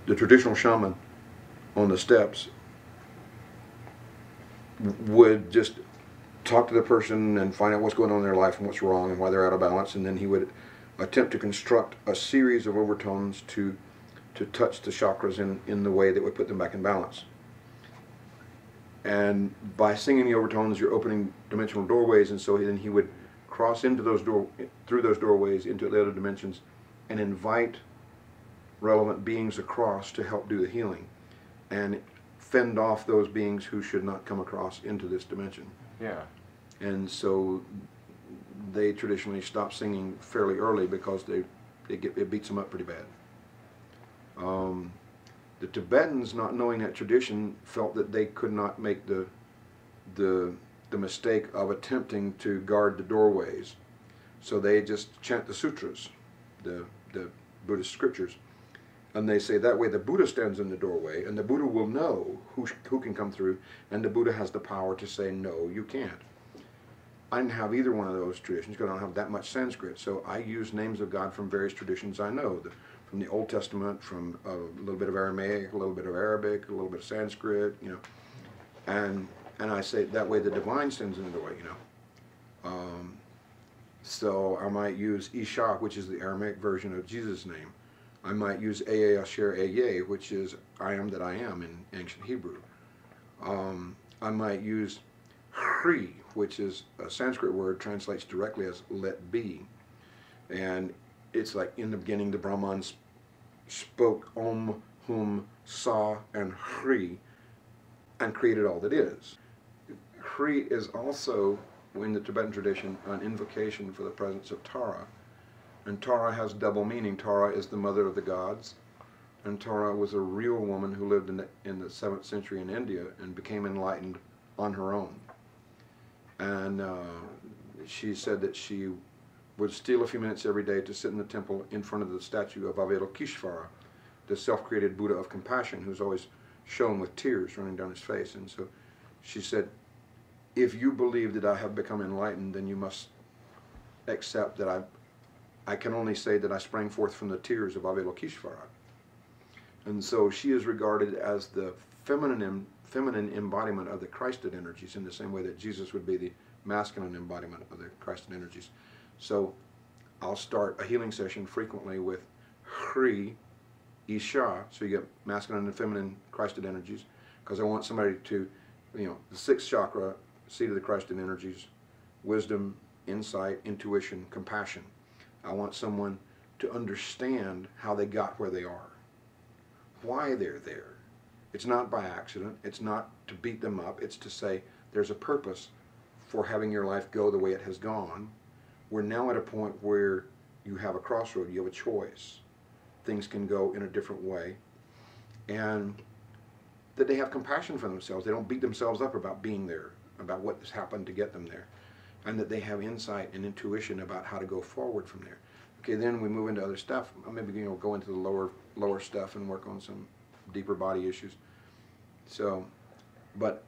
the traditional shaman on the steps would just talk to the person and find out what's going on in their life and what's wrong and why they're out of balance, and then he would attempt to construct a series of overtones to touch the chakras in the way that would put them back in balance. And by singing the overtones, you're opening dimensional doorways, and so then he would cross into through those doorways into the other dimensions and invite relevant beings across to help do the healing and fend off those beings who should not come across into this dimension. Yeah. And so they traditionally stop singing fairly early because it beats them up pretty bad. The Tibetans, not knowing that tradition, felt that they could not make the mistake of attempting to guard the doorways. So they just chant the sutras, the Buddhist scriptures. And they say that way the Buddha stands in the doorway, and the Buddha will know who can come through, and the Buddha has the power to say, no, you can't. I didn't have either one of those traditions because I don't have that much Sanskrit, so I use names of God from various traditions I know. From the Old Testament, from a little bit of Aramaic, a little bit of Arabic, a little bit of Sanskrit, you know. And I say that way the divine stands in the doorway, you know. So I might use Isha, which is the Aramaic version of Jesus' name. I might use Eye Asher Eye, which is I am that I am in ancient Hebrew. I might use Hri, which is a Sanskrit word, translates directly as let be. And it's like in the beginning the Brahmans spoke Om, Hum, Sa, and Hri and created all that is. Hri is also, in the Tibetan tradition, an invocation for the presence of Tara. And Tara has double meaning. Tara is the mother of the gods, and Tara was a real woman who lived in the 7th century in India and became enlightened on her own. And she said that she would steal a few minutes every day to sit in the temple in front of the statue of Avalokiteshvara, the self-created Buddha of compassion, who's always shown with tears running down his face. And so she said, if you believe that I have become enlightened, then you must accept that I can only say that I sprang forth from the tears of Avalokiteshvara. And so she is regarded as the feminine embodiment of the Christed energies, in the same way that Jesus would be the masculine embodiment of the Christed energies. So I'll start a healing session frequently with Hri, Isha, so you get masculine and feminine Christed energies, because I want somebody to, you know, the 6th chakra, seat of the Christed energies, wisdom, insight, intuition, compassion. I want someone to understand how they got where they are, why they're there. It's not by accident. It's not to beat them up. It's to say there's a purpose for having your life go the way it has gone. We're now at a point where you have a crossroad. You have a choice. Things can go in a different way. And that they have compassion for themselves. They don't beat themselves up about being there, about what has happened to get them there. And that they have insight and intuition about how to go forward from there. Okay, then we move into other stuff. Maybe, you know, go into the lower stuff and work on some deeper body issues. So, but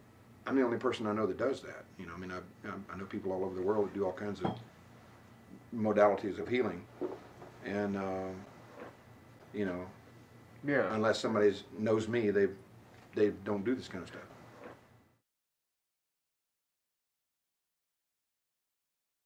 I'm the only person I know that does that. You know, I mean, I know people all over the world that do all kinds of modalities of healing, and you know, yeah. Unless somebody knows me, they don't do this kind of stuff.